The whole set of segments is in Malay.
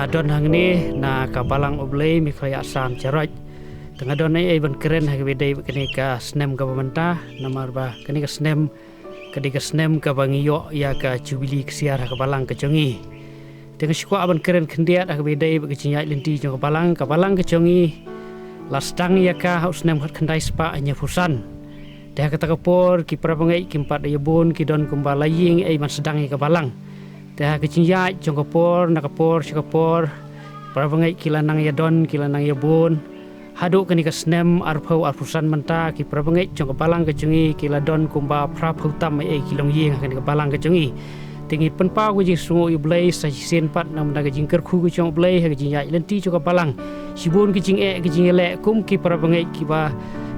na don hang ni na kabalang oblei mi khaya sam charoj tengah don ai ban keren ha bedai kene ka snem ka bamanta namar ba kene ka snem kadika snem ka bangiyo ya ka jubili ksiar ha kabalang ka jongi tengah sikwa ban keren kendiat ha bedai ba kinya linti jong kabalang ka jongi lastang ya ka haus snem khat khandai spa anya fusan dah kata kapor ki prabangai ki empat ayabun ki don kumbalaying ai man sedang ka balang dah kecinya jong kapor nakapor sikapor prabangai ki lanang ya don ki lanang ya bun hadu kani ka snem arphau arpusan menta ki prabangai jong balang ka jungi ki ladon kumba praphu tam ai ki long ying kani ka balang ka jungi tingi penpa ku jing sungu i blai sa sen pat nam da jing kerkhu ku jong blai ha jing ya lenti jong ka balang sibun ki jing ki jing le kum ki prabangai ki ba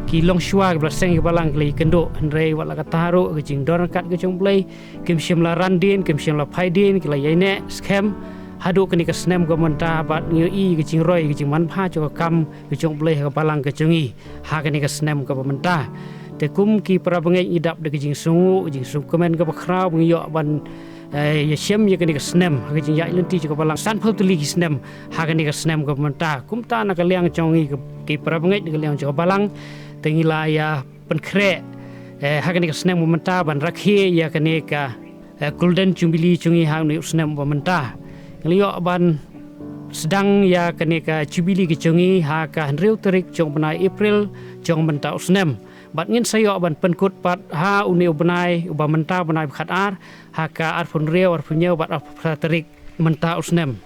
ki long shwa ki blaseng ki balang ki kendo andre wala ka taru ki jing don kat ki jong blai kim shimla randin kim shimla phaidin ki la yaine scam hadu kani ka snem ko menta bat nyu i ki jing roi ki jing man pha jo kam ki jong blai ka balang ka jungi ha kani ka snem ko menta te kum ki prabangai idap de ki jing sungu jing sung komen ka bakrau ngi yo ban ya shem ya kani ka snem ha ki jing ya lenti jo ka balang san phau tuli ki snem ha kani ka snem ko menta kum ta na ka liang chongi ki prabangai de ka liang jo ka balang tengila ya penkre hakani ka snem momenta ban rakhi ya kani ka golden jubilee chungi hang ni snem momenta ngliyo ban sedang ya kani ka jubilee ki chungi ha ka henriu tarik jong benai april jong menta snem bat ngin sayo ban penkut pat ha uni benai uba menta benai khat ar ha ka ar pun riau ar punya bat tarik menta snem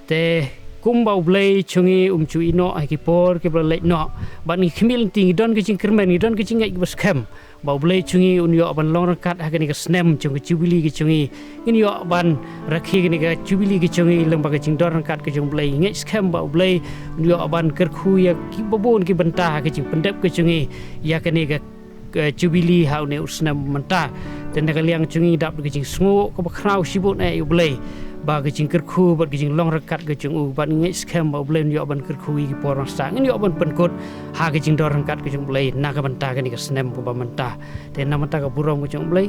te kumba ublei chungi umchu ino ai ki por ki blai no ban ni khmil ting don ki ching kermen ni don ki ching ai bas kham ba ublei chungi unyo ban long rakat ha ni ka snem chung ki jubilee ki chungi in yo ban rakhi ni ka jubilee ki chungi leng ba ki ching don rakat ki chung blai ngai scam ba ublei unyo ban kerkhu ya ki babon ki banta ki ching pendep ki chungi ya ka ni ka jubilee ha ni snem menta ten ka liang chungi dap ki ching sngo ko ba krau sibut ai ublei ba ke jing kerkhu bat ke jing long rekat ke jing u bat ngai scam ba blend yo ban kerkhu i por sang yo ban penkot ha ke jing dor rekat ke jing blai na ka banta ke ni ka snem ko ba menta te na menta ka burong ko jing blai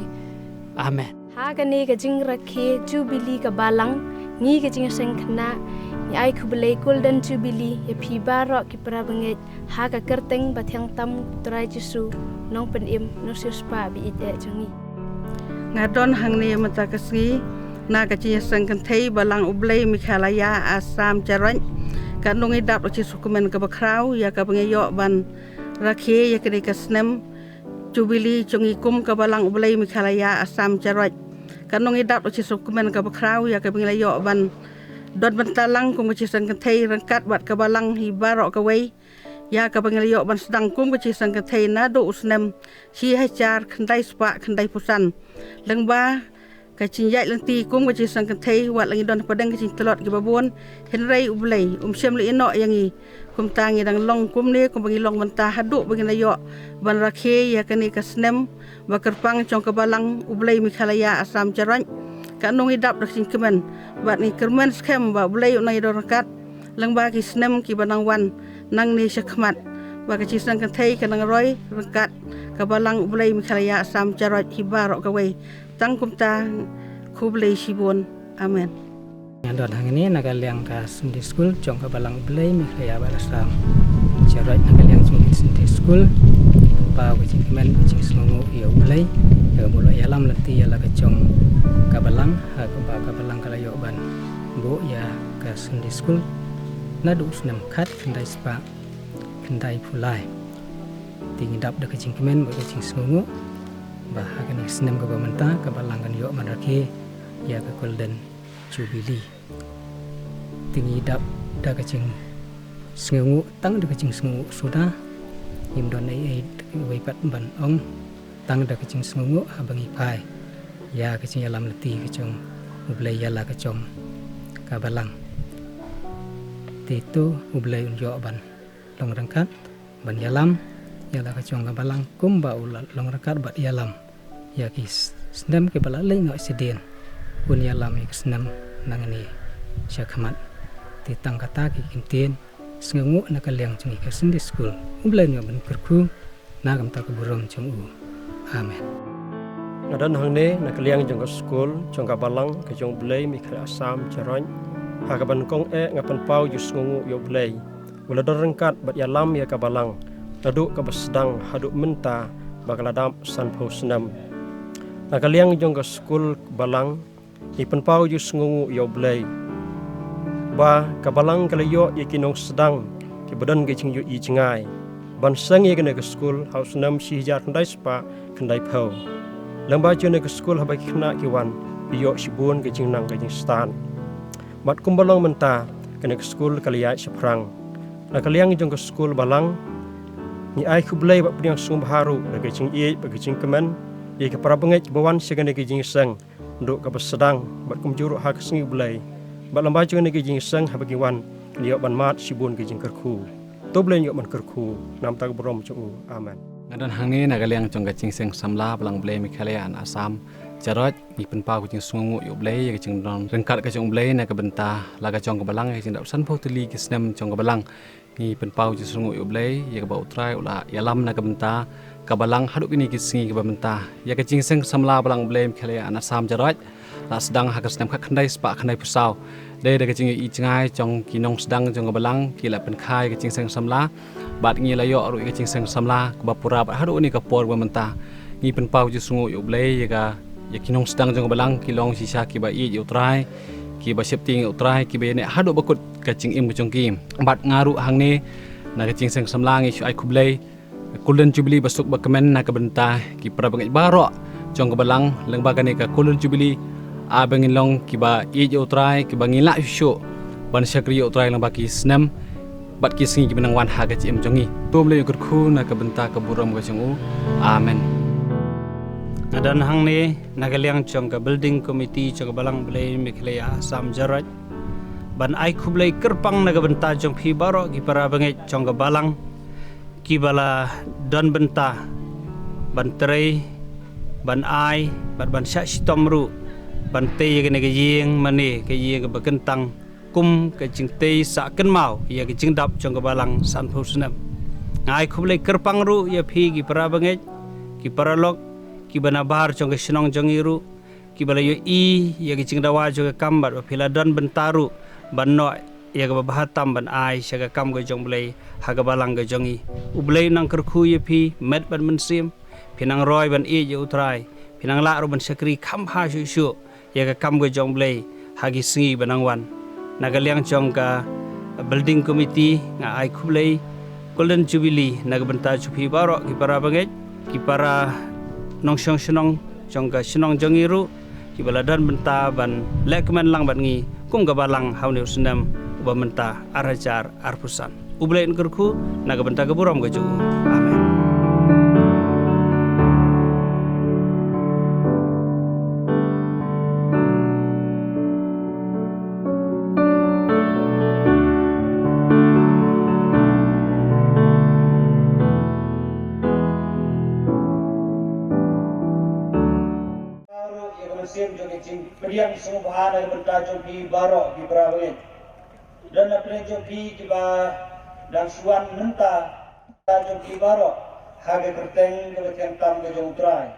amen ha ke ni ke jing rakhe jubilee ka balang ngi ke jing seng khna ai khu blai golden jubilee ya phi baro ki prabanget ha ka kerteng ba thyang tam trai jisu nong pen im no spa bi ite jangi ngadon hang ni mata kasngi na ka chi sang kan thei balang ublei mikhalaya asam charan kan nongi dap chi sukumen ka bakrau ya ka bangi yo ban rakhe ya kri ka snem jubilee chungi kum ka balang ublei mikhalaya asam charan kan nongi dap chi sukumen ka bakrau ya ka bangi yo ban dot ban talang kum chi sang kan thei rangkat bat ka balang hi barok ka wei ya ka bangi yo ban sedang kum chi sang kan thei na do snem chi hachar khandai spa khandai pusan lengba kacing jai lenti kum kacing sang kathei wat langi don padang kacing telot ki babon henrei ublei syam li ino yangi kum tangi dang long kum ni kum bagi long mentah hadu bagi nayo ban rakhe ya kani ka snem ba kerpang chong ka balang ublei mikhalaya asam charan ka nong idap dak sing kemen bat ni kermen scam ba ublei unai do rakat lang ba ki snem ki banang wan nang ni syakmat ba kacing sang kathei kanang roi rakat ka balang ublei mikhalaya asam charan hibarok ka wei tangkum ta kublei sibon amen don hang ni na ka liang ka Sunday school jong ka balang blai mi khaya balasam charai na ka liang Sunday school pa ku jing men jing snongo yo blai ya mulo ya lam lati ya la ka jong ka balang ha ka balang ka yo ban bo ya ka Sunday school na du snam khat kendai spa kendai pulai ting dap da ka jing men ba ka jing snongo bahagian snem ka bamenta ka balangan yo manake ya ka golden jubilee tingi dap da ka jing sngu tang da ka jing sngu sudah im don ai wei pat ban ong tang da ka jing sngu abangi pai ya ka jing alam leti ka jong ublai ya la ka jong ka balang titu ublai yo ban long rangkat ban yalam ya la ka jong ka balang kum ba long rangkat bat yalam ya ki snem ke bala le ngoi sedien un ya lam ik snem nangani syakhamat ti tang kata ki kimtien sngu na ka leng chung ka Sunday school ublai no ban kerku na gam ta ka burom chung u amen Nadan hang ne na ka leng jong ka school jong ka balang ka jong blai mi kha asam charan hakaban kong ngapan pau yus ngungu yo blay wala dorengkat bat yalam ya kabalang laduk kabasdang haduk menta bakaladam san pau senam nakaliang jong ka skul balang ipan pau yus ngungu yo blay ba kabalang kalayo yakinong sedang kibadan geching yu i chengai ban sang ye kena ke skul haus nam si jar kandai spa kandai pau lamba jone ke skul habai kena kiwan iyo sibun geching nang geching stan mat kumbalong menta kena ke skul kaliya seprang nakaliang jong ke skul balang ni ai kublai ba priang sung baharu geching i geching kemen ye ke para bengai bawan segane geching sang nduk ka sedang bat kumjuru ha kesengi blai bat lamba jong ne gejing sang habagi wan liok ban mat sibun gejing kerku to bleng yok man kerku nam ta brom chu amen ngadan hangni nagaliang jong gaching seng samla balang blai mikhalaya an asam jarot mi penpa gejing sungu yo blai gejing don rengkat gejing blai na kabenta laga jong balang gejing dap san photuli kisnem jong balang ni penpa gejing sungu yo blai ya ka bau trai ula yalam na kabenta kabalang haduk ini kisingi kabenta ya gejing seng samla balang blai mikhalaya an asam jarot la sedang hakas nem khandai spa khandai pusau dei da kaching i chngai chong kinong sedang jong balang kila pen khai kaching seng samla bat ngi layo ru kaching seng samla ku bapura bat hadu ni ka por menta ngi pen pau ju sungu yo blei ya kinong sedang jong balang kilong sisa ki ba i yo trai ki ba septing yo trai ki be ne hadu bakut kaching im jong ki bat ngaru hang ni na kaching seng samla ngi ai kublei kulun jubili basuk ba kemen na ka benta ki pra bangai baro jong balang leng bagane ka kulun jubili abangin long kiba ij utrai kiba ngila shu ban syakri utrai lang baki snam bat kisingi kibenang wan haga cim jongi tom le yukur khu na kabenta kaburam ga jongu amen ngadan hang ni nagaliang chong ka building committee chong balang blai mikhlaya sam jaraj ban ai khublai kerpang naga benta jong phi baro ki para bangai chong ka balang ki bala don benta ban trei ban ai ban sha sitomru bante ye ne gejing mane ke ye ke bekentang kum ke jingte sa ken mau ye ke jingdap jong ke balang san phusnam ngai khuble kerpang ru ye phi ki para bangai ki paralok ki bana bar jong ke sinong jong iru ki bala yo i ye ke jingdawa jong ke kambat phila don bentaru banno ye ke bahatam ban ai sha ke kam ke jong blai ha ke balang ke jongi ublai nang kerkhu ye phi met ban mensim pinang roi ban i ye utrai pinang la ru ban sakri kham ha shu shu ya ka kam go jong blai hagi singi banangwan nagaliang jong ka building committee nga ai khublai golden jubilee nagbenta chupi baro ki para bangai ki para nongsong sinong jong ka sinong jongiru ki baladan benta ban lekman lang ban ngi kum ga balang haune usnam uba menta arajar arpusan ublain kerku nagbenta ka buram go ju amen Priang sumubhana benda jogi baro di Brawen dan apne jogi kiba dan suan menta jogi baro haga kerteng keletian tam ke jong trai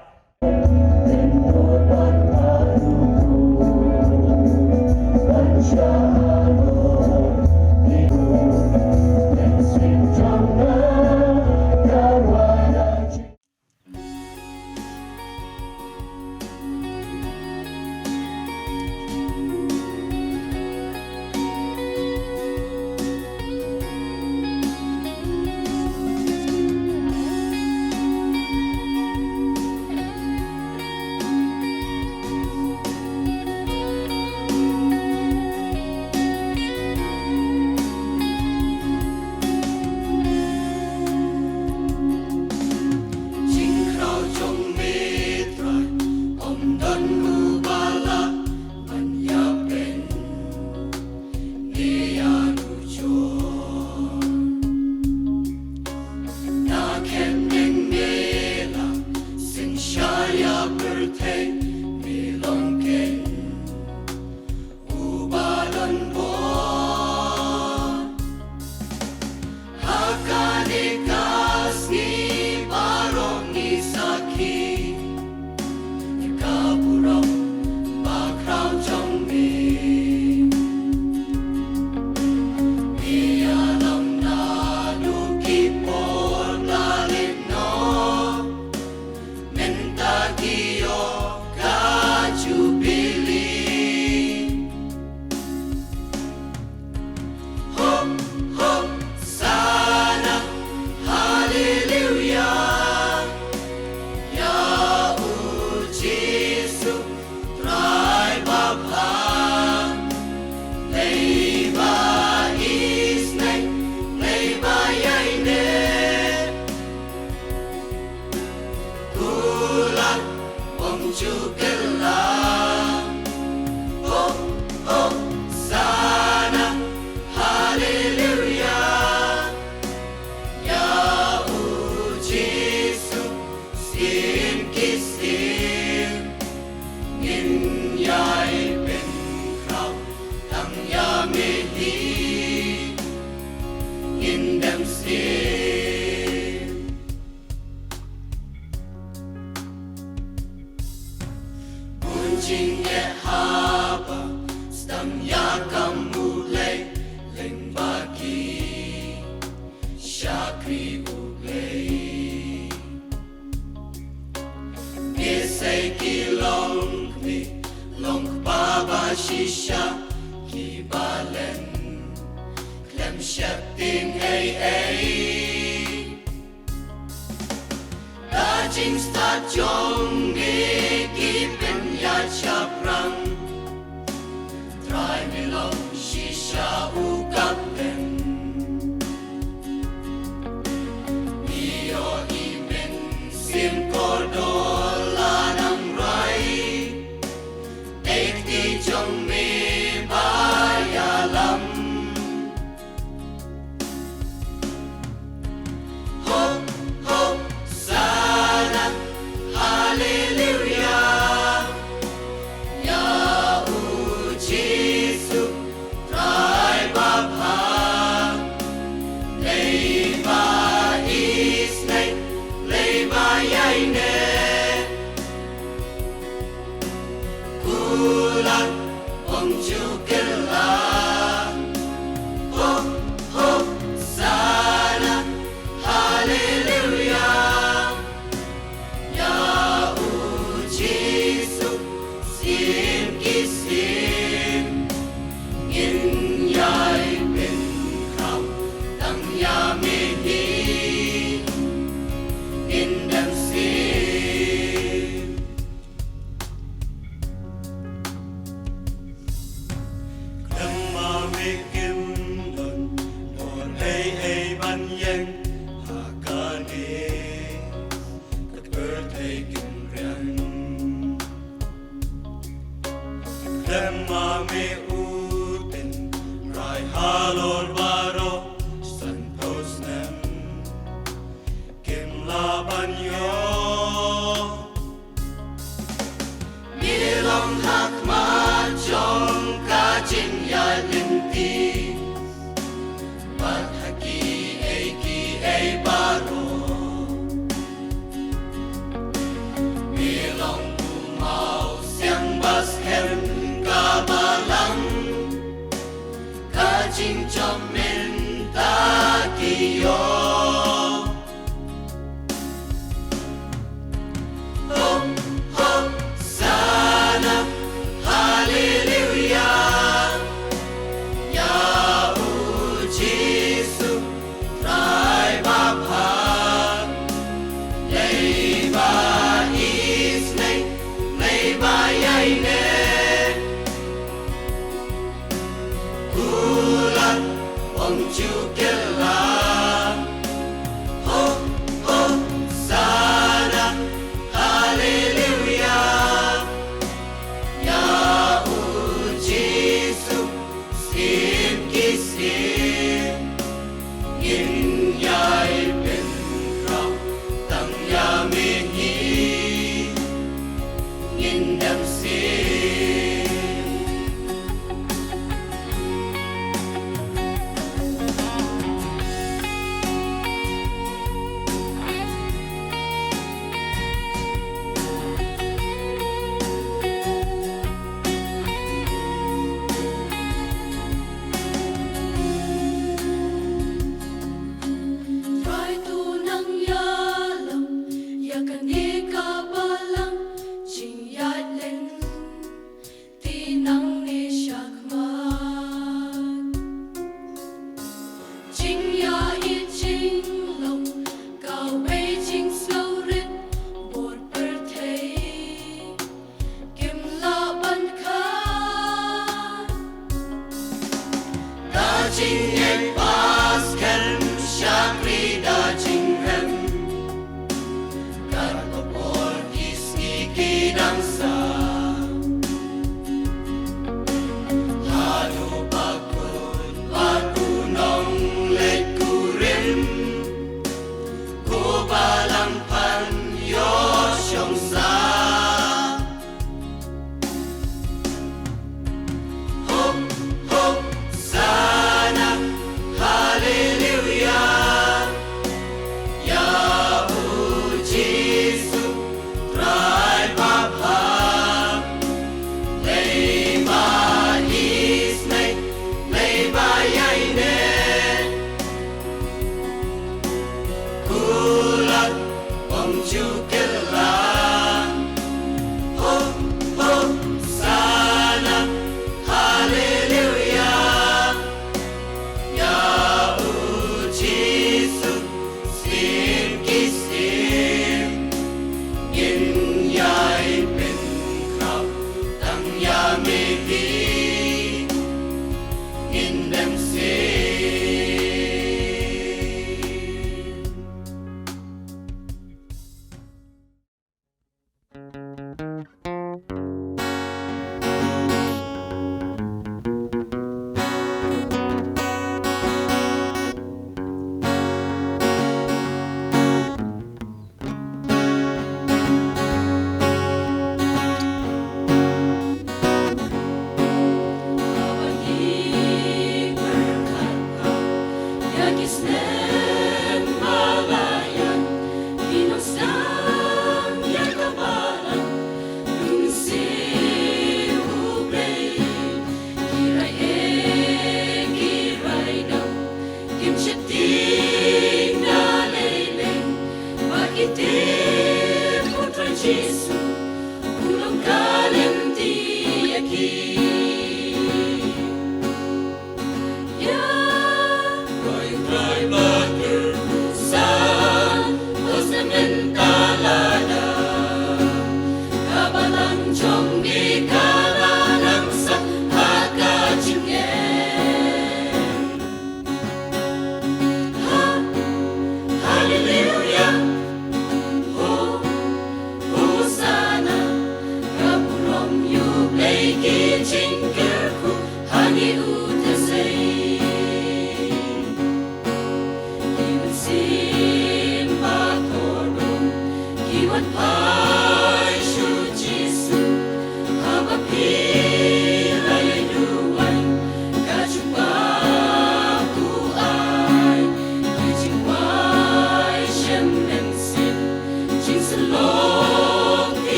Balang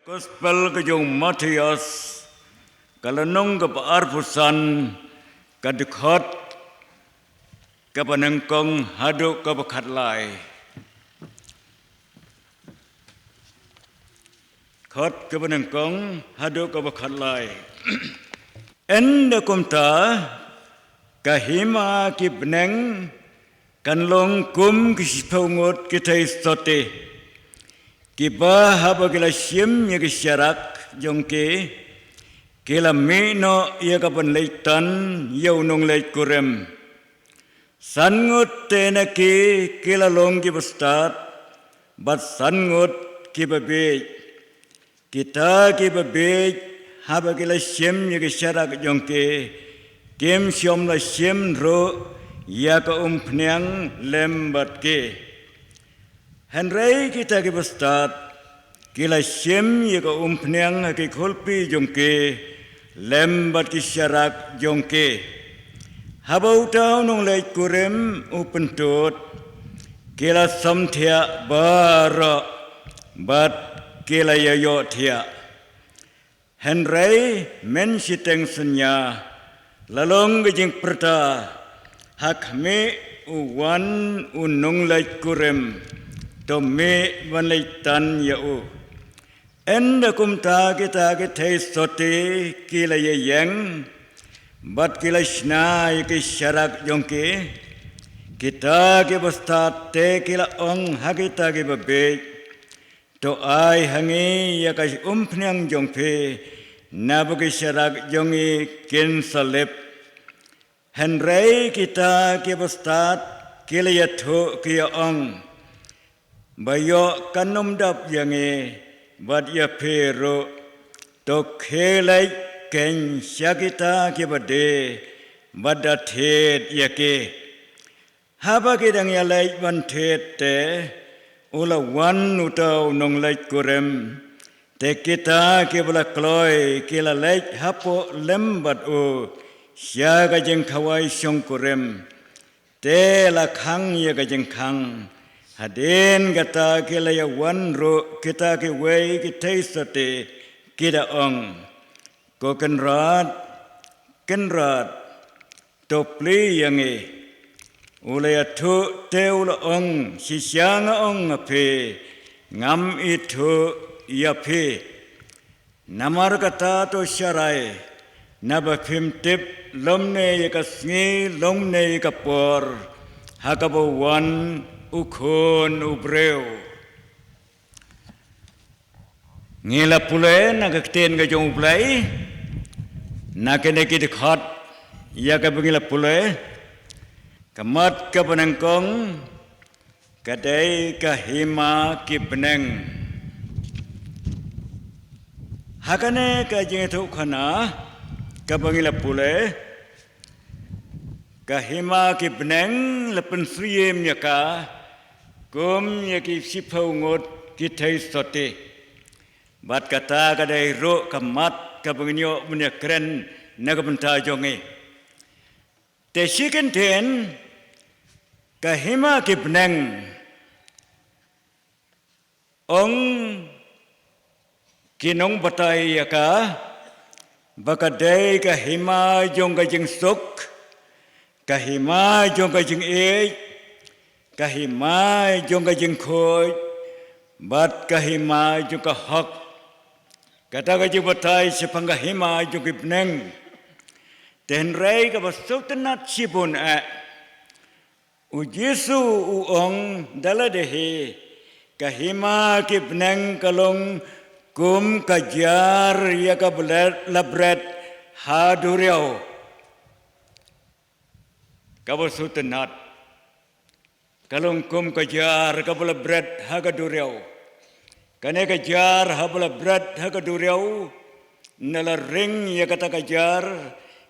Gospel kejung Matius kalanong ka paarpusan kadikhat kepanengkong haduk kebekat lai. Khot kepanengkong haduk kebekat lai. Enda kumta kahima kibneng kan long kum kisipungut kita istote. Kiba haba kila sim ya kisyarak jongke kila mino ya kapan leitan yaunong leit kurem. Sangut tenaki kila long kibastat bat sangut kibabej. Kita kibabej haba kila sim ya kisyarak jongke kem siom la sim ro ya ka umpnyang lembat ke. Henry kita kibastat kila sim ya ka umpnyang ke kolpi jongke lembat kisyarak jongke. Haba utau nong leit kurem upentut kila samthia bara bat kila yayo thia. Henry men siteng senya lalong gejing perta hak me uwan unong leit kurem to me wan leitan ya u. Enda kumta kita sote kila yeng bat kila shna ke syarak jongke kita ke bastate kila ong hakita ke babe to ai hangi ya kai umpnyang jongpe nabu ke syarak jongi ken salep. Henry kita ke bastat kila ya tho ke ong bayo kanum dap yange bat ya pero to khelai ken syakita ke bade badathet yake haba ke dang ya lai ban thet te ula wan utau nong lai kurem te kita ke bala kloi ke la lai hapo lembat o syaga jeng khawai syong kurem te la khang ya ga jeng khang haden gata ke la ya wan ro kita ke wei ke taisate kita ong ko kenrat to pli yange ulaya thu te ula ong sisyanga ong ape ngam itu ia pe namar kata to syarai naba phim tip lomne ya kasngi lomne ya kapor hakabo wan ukhon ubreu ngila pule nagakten ga jong plai nakene kit khat ya ka bingila pule kamat ka panangkong kadai ka hima ki peneng hakane ka jingethu khana ka bangila pule ka hima ki peneng lepen sriem yaka kum yaki sipau ngot ki thai sote bat kata kadai ro kamat ka banginyo munya kren nagabenta jonge te siken ten kahima ki peneng ong kinong batai yaka bakadai kahima jong kajing suk kahima jong kajing e kahima jong kajing khoi bat kahima jong ka hak kata kajing batai sepang kahima jong ki peneng ten rei ka basuktenat sibun u Yesu u ong daladehe kahima ki peneng kalong kum kajar ya ka labret haduriau kabasutenat kalong kum kajar ka labret hagaduriau kane kajar hablabret hagaduriau nala ring ya kata kajar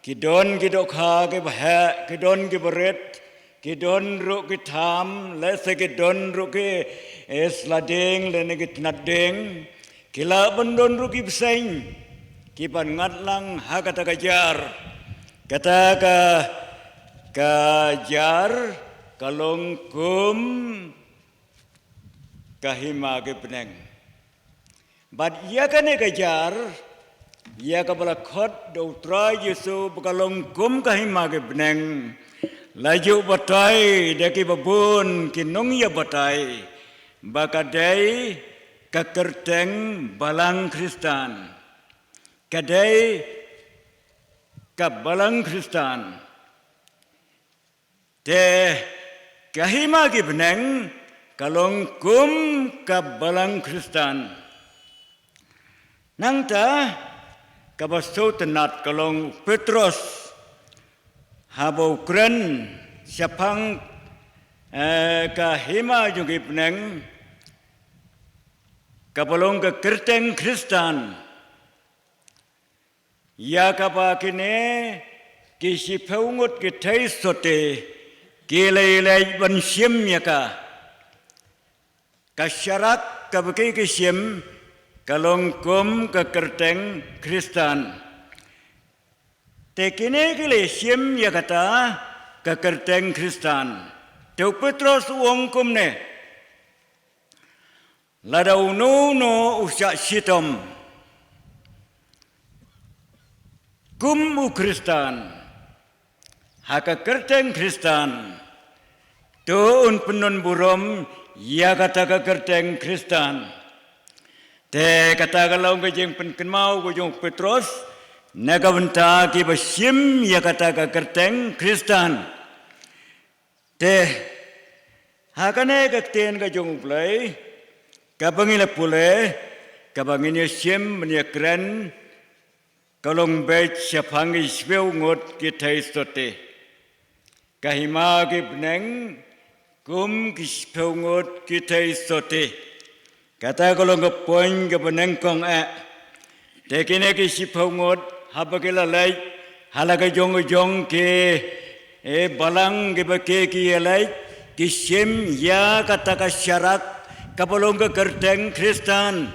kidon kidokha ke bah kidon ke beret kidon ro ke tham lese kidon ro ke esladeng lene ke tnadeng kila bandon ro ki beseng kipan ngatlang ha kata kajar kajar kalong kum kahima ke peneng bad ia kane kajar ia kabala khot do tra Yesu bakalong kum kahima ke peneng laju batai daki babun kinong ya batai bakadai kakerteng balang Kristan kadai ka balang Kristan te kahima ki beneng kalong kum ka balang Kristan nangta kabaso tenat kalong Petrus habau kren siapang kahima juga beneng kabalong ka kerteng Kristan ya kapakine kisi peungut kitai sote kilai ban sim ya ka kasyarak kabaki kisim kalong kum ka kerteng Kristan tekine kile sim ya kata ka kerteng Kristan teu Petrus uang kum ne ladau no usyak sitom kum u Kristan haka kerteng Kristan tuun penun burom ya kata ka kerteng Kristan te kata kalau ngejeng penken mau gojong Petrus naga benta ki basim ya kata ka kerteng Kristan te hakane ka ten ka jong play kabangila pule kabangini sim menia kren kalong bet siapangi speu ngot kita istote kahima ki beneng kum ki speu ngot kita istote kata kalong ke poin ke beneng kong tekine ki speu ngot habagila lai halaga jong ke balang ke bake ki lai ki sim ya kata ka syarat kapalong ka kerteng Kristan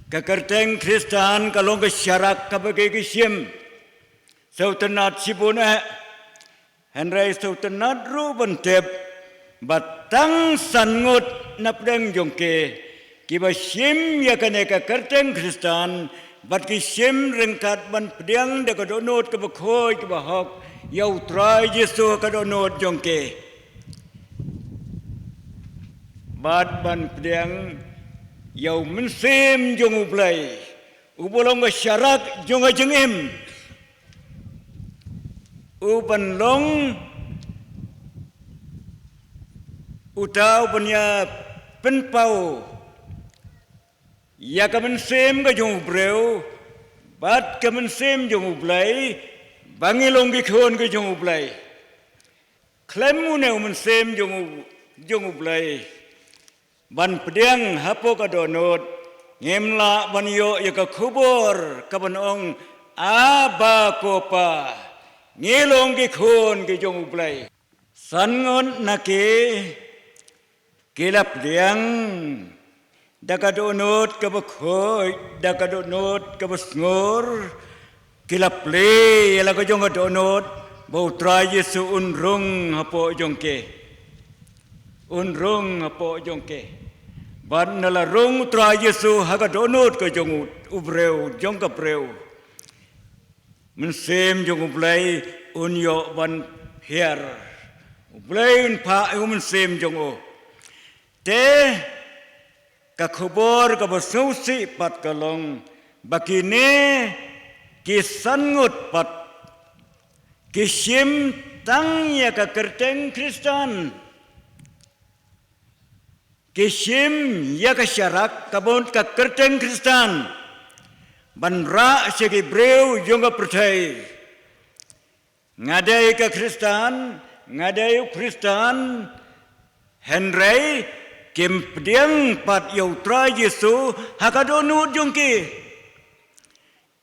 ka kerteng Kristan kalong ka syarak kabagi kisim sautanat sibuna henrai sautanat ru bentep batang sangut napdeng jongke kibasim ya kane ka kerteng Kristan bat kisim rengkat ban pediang da kadonot ka bakhoi ka bahok yau trai Yesu kadonot jongke bat ban pediang yau mensem jong ublai ubolong syarak jong jengem uban long utau punya penpau ya ka mensem ka jong breu bat ka mensem jong ublai bangilong ki khon ka jong ublai klemu ne mensem jong ublai ban pediang hapo ka donot ngemla ban yo ya ka kubur ka ban ong aba kopa ngilong ki khon ki jong ublai sangon nake kilap diang daka donot ka bakhoi daka donot ka basngor kilap le yala ka jong donot bau trai Yesu unrung hapo jongke unrung hapo jongke ban nala rung tra Yesu haga donot ka jong ubreu jong ka breu mensem jong ublai unyo ban her ublai un pa mensem jong o te ka khobor ka basausi pat kalong bakine kisangut pat kisim tang ya ka kerteng Kristan kisim ya ka syarak kabon ka kerteng Kristan banra segi breu jonga percaya ngadai ka Kristan ngadai Kristan Henry kim pediang pat yautra Yesu hakadonu jongke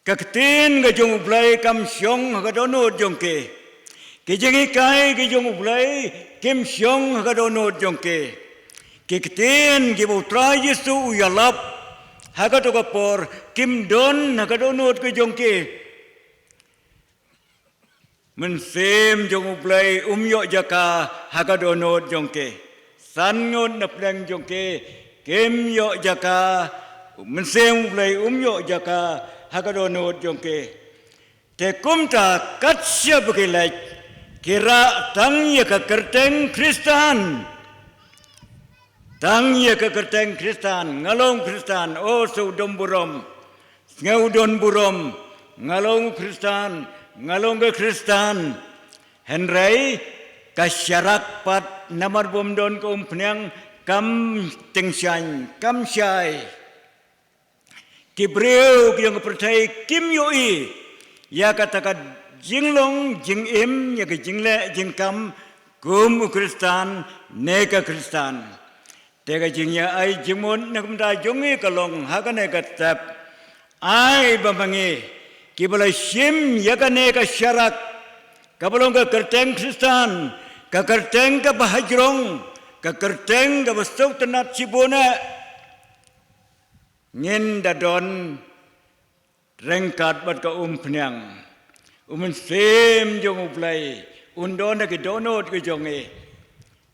kaktin ga jong ublai kam syong hakadonu jongke kijengi kai ki jong ublai kim syong hakadonu jongke kiktin gibutra Yesu uyalap hakato kapor kim don hakadonot ke jongke mensem jong ublai umyo jaka hakadonot jongke sangon napleng jongke kim yo jaka mensem ublai umyo jaka hakadonot jongke te kumta katsya bukilai kira tang ya ke kerteng Kristen. Tang ya ke kerteng Kristen, ngalong Kristen, oh saudom burom, ngaudon burom, ngalong Kristen, ngalong ke Kristen. Henry kasyarak pat namar bomdon ke umpnyang kam tengsyan, kam syai. Kibreu yang percaya kim yoi, ya katakan jinglong jing im ya ke jingle jingkam kum Kristen, neka Kristen. Tega jingya ai jimun nakumda jongi kalong hakane katap ai bamangi kibala shim yakane ka syarak kabalong ka kerteng Kristen ka kerteng ka bahajrong ka kerteng ka bastau tenat sibona ngin dadon rengkat bat ka umpnyang sem jong uplai undon ke donot ke jongi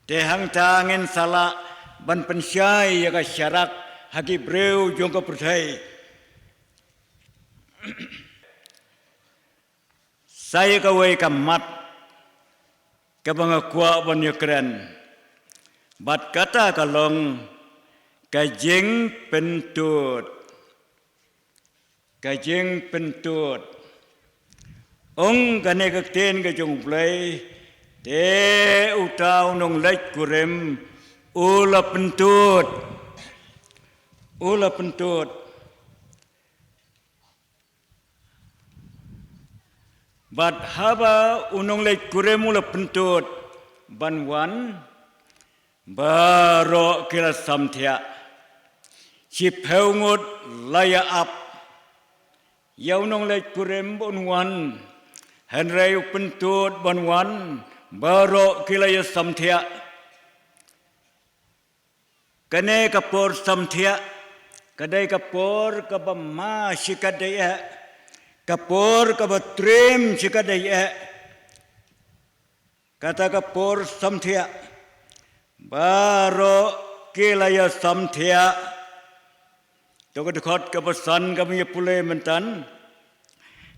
tehang tangin salah ban pensyai ya ka syarak haki breu jong ka percaya. Saya kawai kamat kabangakwa ban yakren bat kata kalong kajing pentut ong kane kakten ka jong play te utau nong lek kurem ula pentut bat haba unong lek kurem ula pentut banwan baro kira samthia si peungut laya ap yaunong lek kurem banwan henrei pentut banwan baro kila ya samthia kane kapor samthia kadai kapor kabama sikadaya kapor kabatrem sikadaya kata kapor samthia baro kilaya samthia tokot kabasan kami pule mentan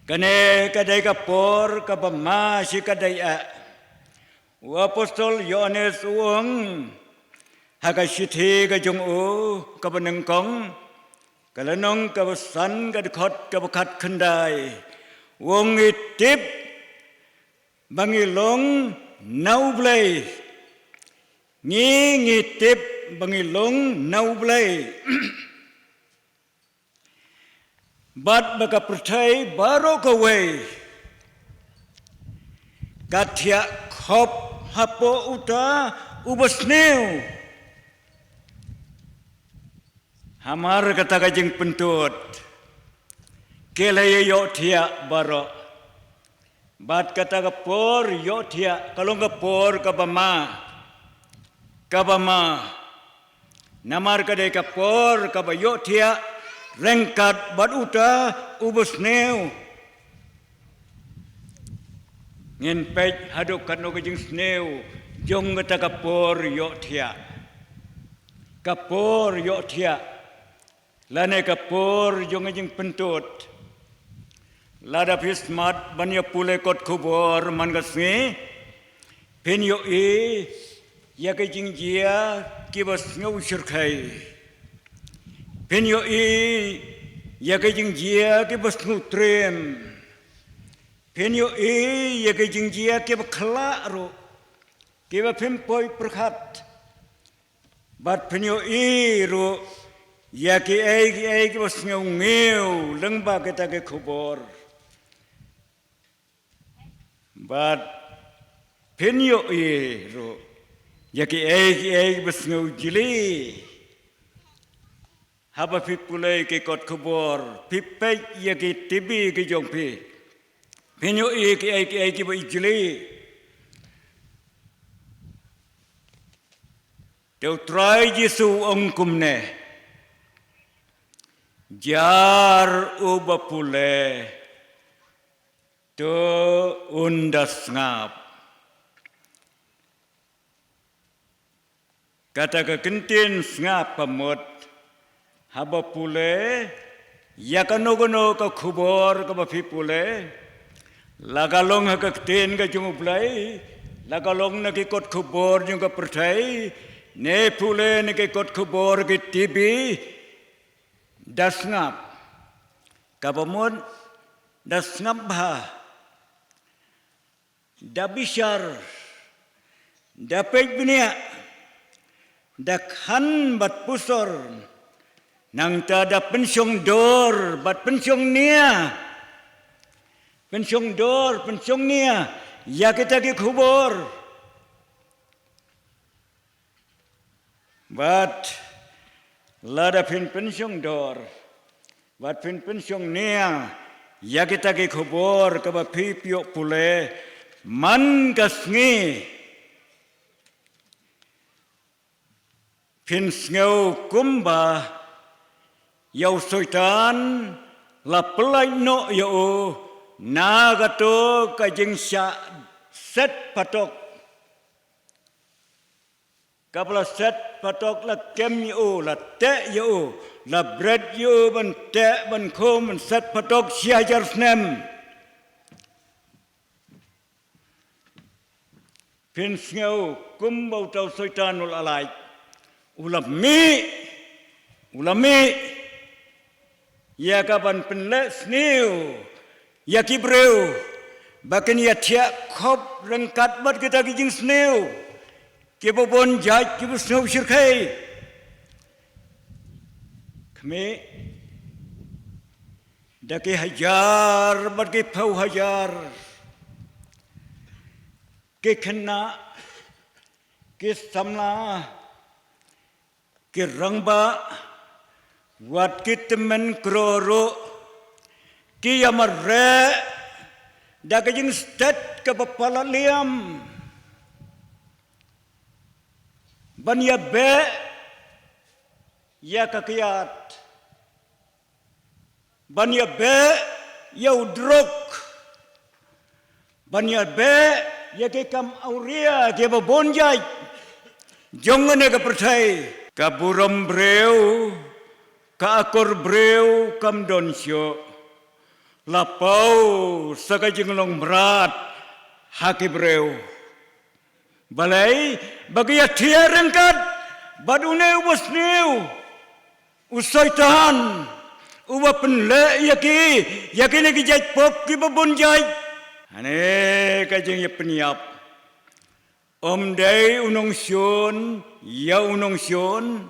kane kadai kapor kabama sikadaya apostol Yohanes uang Hakashiti ka jong u kabanengkong kalanong kabasan kadkot kabakat kendai wong itip bangilong naublay ngitip bangilong naublay bat baka percaya baro kaway katia khop hapo uta ubasneu Hamar kata kajing pentut kelaya yo thia baro bat kata kapor yo thia kalong kapor kabama namar kadai kapor kabayo thia rengkat bat uta ubusneu ngin pej haduk kano kajing sneu jong kata kapor yo thia Lane kapor jong jing pentut. Lada pismat banya pule kot kubor man gasngi. Pen yo ya ke jing jia kibas ngau syirkai. Pen yo ya ke jing jia kibas nutrem. Pen yo ya ke jing jia kibas khala ro. Kibas pempoi perkat. Bat pen yo ro ya ki ai ki bas ngeu lengba kita ke kubor bat penyo ro ya ki ai bas ngeu jili haba pipulai ke kot kubor pipai ya ki tibi ke jongpi penyo ki ai ki ba jili teu trai Yesu ongkumne jar ubapule to undas ngap kata kekentin ngap pamut habapule ya kanogono ka khubor ka bapipule lagalong hagaktin ka jung ublay, lagalong nakikot kubor yung kapertay, ne pule nakikot kubor ki tibi, dasngap, kapamon, dasngap ba, dabishar, dapet binia, dakhan bat pusor, nang tada pensyong dor, bat pensyong nia, pensyong dor, pensyong nia, ya kita ki kubur. Bat lada pensyong dor, bat pensyong nia, ya kita ki kubur kaba pipiok pule, man kasngi, pinsngau kumba, yau soitan, la pelai no yau, nagato kajing sya set patok kapla set patok la kem yu la te yu la bread yu ban te ban khom ban set patok sia jar snem pin sneu kumbau tau soitan ul alai ulami ya kapan penle sneu ya kibreu, bahkan ya tiak kop rengkat bat kita kijing sneu, kebobon jaj kibu sneu syirkai, kami, daki hajar bat ki pau hajar, ki kena, ki samla, ki rangba, wat ki temen kroro. Ki amarre dakajing stet ke bapala liam banya be ya kakiyat banya be ya udrok banya be ya ke kam auria ke babonjai jongane ke percay kaburam breu ka akor breu kam donsyo lapau sakajing long berat haki breu balai bagi atia rengkat badune ubasniu usaitan uba penle yaki lagi jaj pop ki babon jaj ane kajing ya peniap dai unong sion ya unong sion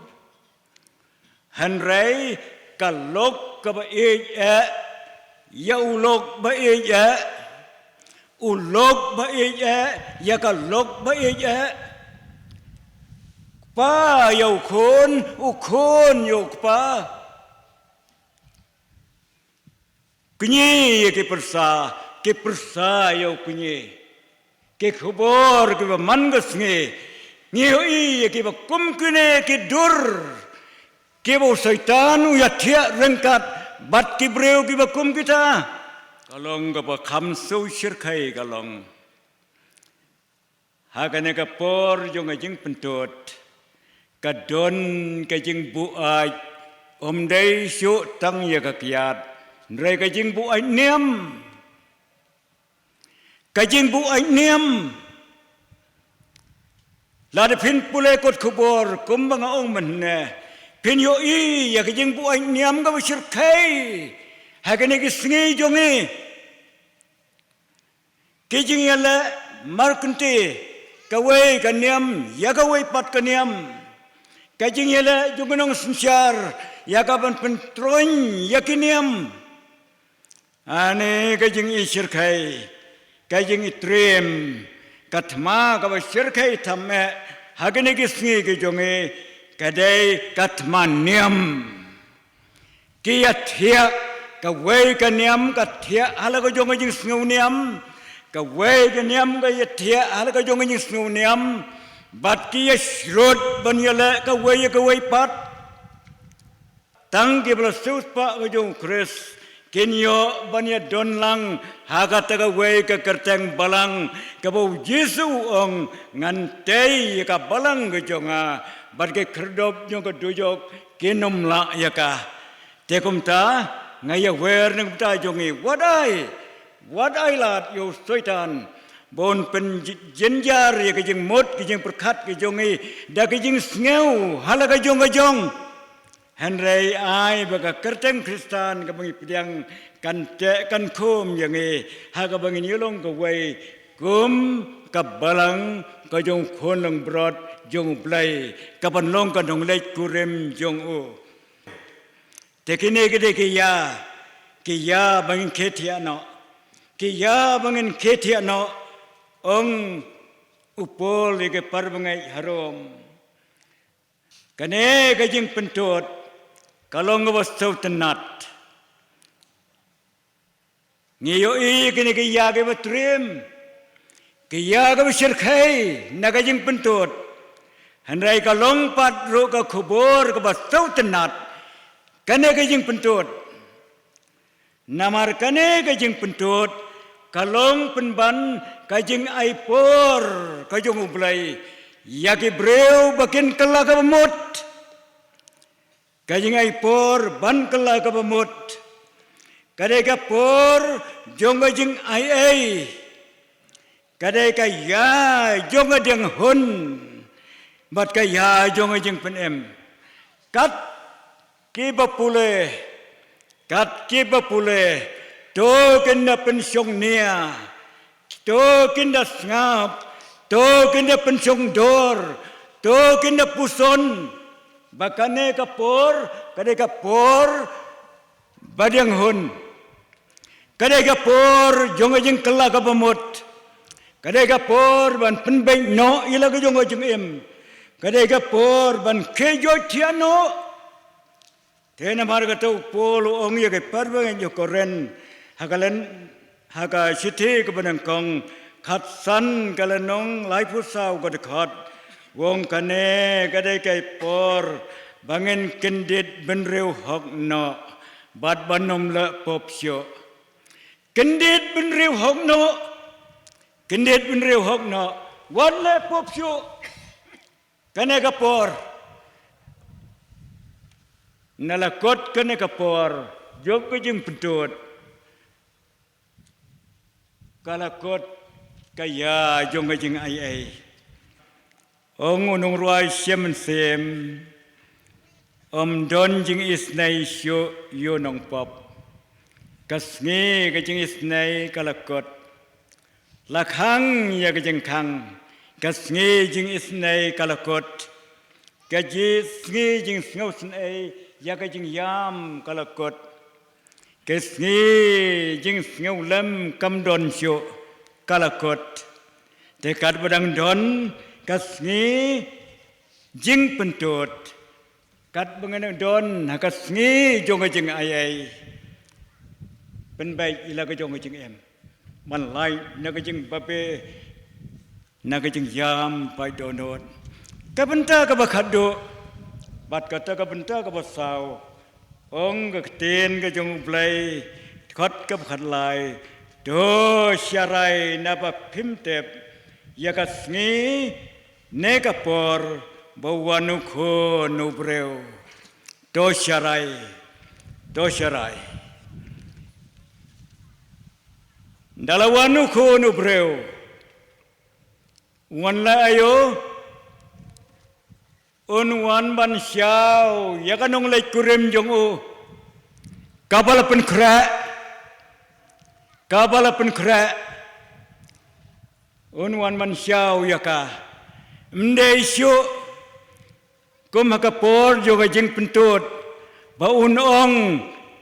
hanrai kalok ka ba ya ulok ba ya ulok ba ya kalok ba pa yau khon ukhon yok pa kunyi ke persa yau kunyi ke khobor ke mangas nge ngi ke kum kune ke dur ke bo syaitan ya thia rengkat bat kibreu ki bakum kita kalong ka kham so syirkai kalong hakane ka por jong ajing pentot ka don ka jing buai dai syu tang ya ka kiat ndrai ka jing buai niam ka jing buai niam la de pin pule kot khubor kumbang ong manne pin yo ya ka jing buai niam ka syirkai hakane ki sngi jongi ki jing yala markunti kawai ka niam ya kawai pat ka niam ka jing yala jungunong sinsyar ya ka ban pentroin ya ki niam ane ka jing i syirkai ka jing i trim katma ka ba syirkai thamme hakane ki sngi ki jongi kadai katman niam kia thia ka wei ka niam ka thia hala ka jong jing sngu niam ka wei ka niam ka thia hala ka jong jing sngu niam bat kia shrod ban yala ka wei pat tang ke bla sus pa ka jong kris kenyo ban ya don lang haga ta ka wei ka kerteng balang ka bo Yesu ong ngantei ka balang ka jonga bat ke kerdop jong ka dujok kinom la ya ka tekum ta ngaya wer nang ta jongi wadai วัดไอลาดอยู่สวยทานบนเป็นยินยารีก็ยังหมดก็ยังประคัดก็ยังไงดาก็ยังเงาฮัลก็ยังก็ยังฮันไรไอบักกระเตงคริสตานก็บังเพียงกันเจกันโคมอย่างไงฮะก็บังนี้ลงก็ไว้กุมกับบาลังก็ยังคนลงบรอดยังเปลยกับบันลงก็ต้องเล็กกุเรมยังโอแต่กินเองก็ได้กิยาบังเคทียนอกิยาบังเคทียนอองอุปโภคปรบังไงฮารมกันเองก็ยังเป็นตัวก็ลงก็ว่าสุดนัดงี้อยู่อีกนี่กิยาก็ว่าเตรียมกิยาก็ว่าเชื่อใครนักก็ยังเป็นตัวฮันไรก็ลงปัดรูก็ขบวนก็ว่าสุดนัดกันเองก็ยังเป็นตัวนามาร์กันเองก็ยังเป็นตัวก็ลงเป็นบันก็ยังไอปอร์ก็ยังอุบไลยากิเบรวบักินกลาก็หมดก็ยังไอปอร์บันกลาก็หมดก็ได้ก็ปอร์จงก็ยังไอก็ได้ก็ยาจงก็ยังหุนบัดก็ยาจงก็ยังเป็นกัดกีบปุเลกัดกีบปุเลโตกินนับเป็นชงเนียโตกินนับงาบโตกินนับเป็นชงดอร์โตกินนับปุษนบักเนกปอร์ก็ได้กับปอร์บัดยังหุนก็ได้กับปอร์จงก็ยังกลากับหมดก็ได้กับปอร์บันเป็นใบโนอีละก็จงก็ยังก็ได้กับปอร์บันเคยอเทียโนเทนมาร์กตัวปูลูองยังกับปาร์บังยังกอเรนหากชิธีก็เป็นกองขัดสันกันละน้องหลายผู้สาวก็ได้ขัดวงกันเนก็ได้กับปอร์บางเงินกินเด็ดเป็นเร็วหอกเนาะบัดบันนมละปบเชียวกินเด็ดเป็นเร็วหอกเนาะกินเด็ดเป็นเร็วหอกเนาะวันละปบเชียวกันเนกับปอร์นั่นละกดกันเนกับปอร์ยกก็ยังเป็นตัวกาลกดกายาจงก็ยังไอองค์นงรวยเชื่อมันเสียมดอนจึงอิสในชัวโยนองปอบกัสงีก็จึงอิสในกาลกดละคังยาก็จึงคังกัสงีจึงอิสในกาลกดกัจีสงีจึงเงาสนเอยาก็จึงยามกาลกดกัสงีจึงเงาเล่มกำดอนชัวกาลกดแต่กัดบดังดอนกัสงีจึงเป็นตัวกัดบังเอิญโดนหากสงีจงก็จึงไอเป็นใบอีละก็จงก็จึงมันไล่นักก็จึงปะเปนักก็จึงยามไปโดนกับบันตากับขัดดูบัดกัตกับบันตากับสาวองกับเตียนก็จงเปลยขัดกับขัดลายโดชาไรนับพิมเต็บยากัสงีเนกปอร์บวานุโคนุเบรวโดชาไรดัลวานุโคนุเบรววันละอายุวันบันเช้ายากันงเลยกุเรมจงอูกาบลเป็นแคร์วันบันเช้ายากาเดชูกุมหากปอร์juga jeng pentut baun ong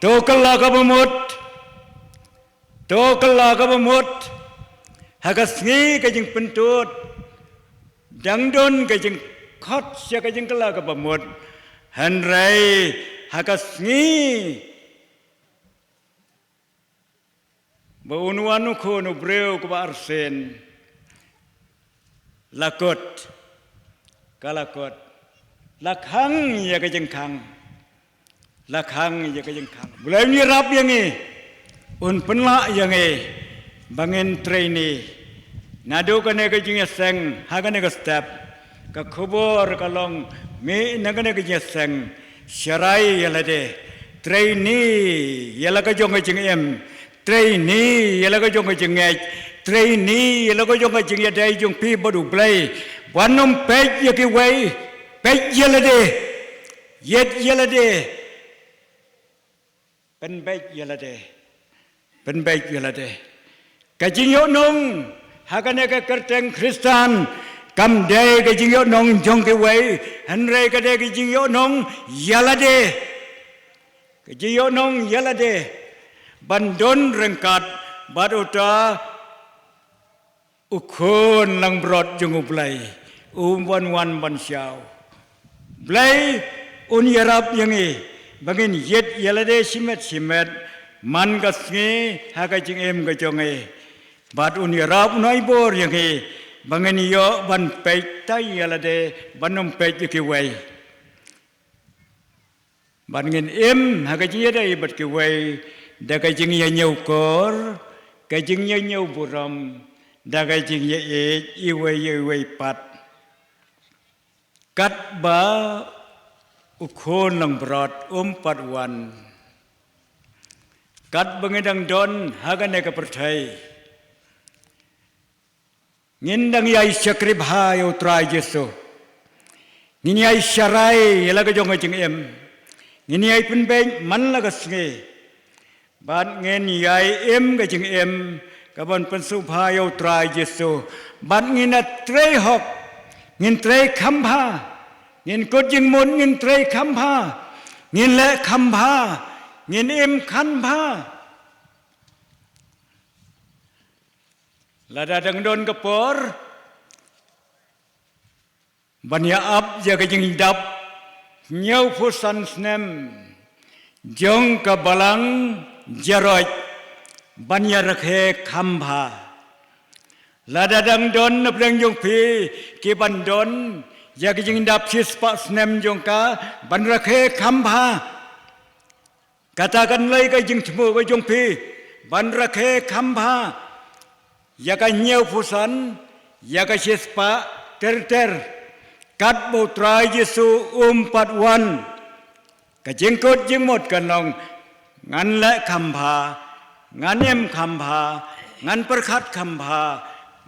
tokala kabamut hagasngi ka jeng pentut dangdon ka jeng khot sia ka jeng kala kabamut hanrai hagasngi baun wanu kono breu ka arsen lakot kalakot lakang ya ka jeng kang mulai ni rap yang ni penla yang ni bangin trainee nado ka ne ka jeng seng ha ka ne ka step ka khobor ka long me na ka ne ka jeng seng sharai ya la de trainee ya la ka jong ka jeng trainee ya laga jong jing ngai trainee ya laga jong jing ya dai jong pi bodu blai wanom pej ya ki wei pej ya lade yet ya lade pen pej ya lade pen pej ya lade ka jing yo nong hakane ka kerteng Kristan kam de ka jing yo nong jong ki wei han re ka de ka jing yo nong ya lade ka jing yo nong ya lade bandon rengkat baduta ukon lang brot jung ublay wan ban siaw blay un yarap yangi bangin yet yalade simet man gasngi haga jing em ga jonge bad un yarap noi bor yangi bangin yo ban pej tay yalade banom pej ki way bangin em haga jing yadai bat ki way da cái chừng nhà nhau cor cái chừng nhà nhau buram da cái chừng nhà iway pat kat ba ukon lang brat pat wan kat bangedang don hagane ka perthai ngindang yai sakrib ha yo trai jesu ngini ai sharai yala ka jong ching em ngini ai pun ben man la ka snge ban ngen yai em cái chừng em cái ban pensu phayo trai Jesu ban ngin a trei hok ngin trei kham pha ngin ko jing mon ngin trei kham pha ngin le kham pha ngin em khan pha la da dang don ka por ban ya ap ya cái chừng đập nhau phu san snem jong ka balang jaroj banya rakhe khambha ladadang don napreng jong phi ki ban don ya ki jing dap sis pa snem jong ka ban rakhe khambha katakan lai ka jing thmu ka jong phi ban rakhe khambha ya ka nyeu phusan ya ka sis pa ter kat bo trai Jesu pat wan ka jing kot jing mot kan long ngan le khambha ngan em khambha ngan perkhat khambha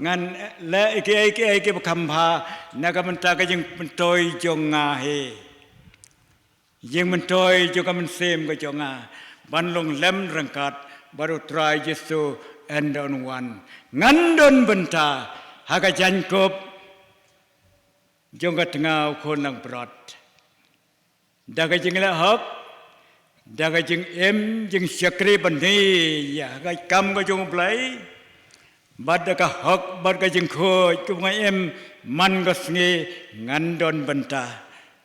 ngan le ke khambha naga menta ka jing mentoi jong nga he jing mentoi jo ka men sem ka jong nga ban long lem rangkat baru try Jesu and on one ngan don benta haga jan kop jong ka tengau kon lang brot daga jing le hok daga jing em jing syakri bani ya ga kam ga jong blai bad daga hok bad ga jing khoi chung em man ga sngi ngan don banta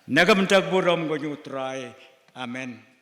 naga banta burom ga jong try amen.